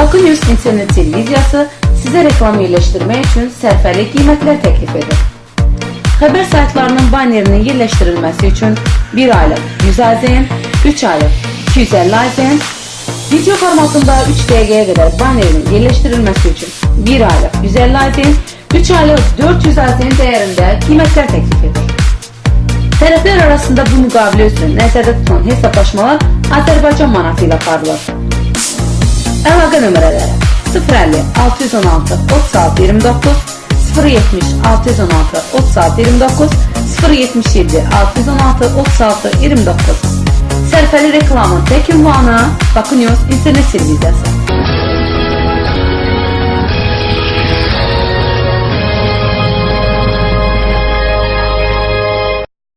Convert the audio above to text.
Bakı News internet televiziyası sizə reklam yerləşdirmək üçün sərfəli qiymətlər təklif edir. Xəbər saytlarının bannerinin yerləşdirilməsi üçün 1 aylıq 100 AZN, 3 aylıq 250 AZN, video formatında 3 dəqiqəyə qədər bannerin yerləşdirilməsi üçün 1 aylıq 150 AZN, 3 aylıq 400 AZN dəyərində qiymətlər təklif edir. Tərəflər arasında bu müqavilə üçün nəzərdə tutulan hesablaşmalar Azərbaycan manatı ilə aparılır. Əlaqə nömrələri 050 616 36 29, 070 616 36 29, 077 616 36 29. Sərfəli reklamın tək ünvanı Bakı News internet televiziyası.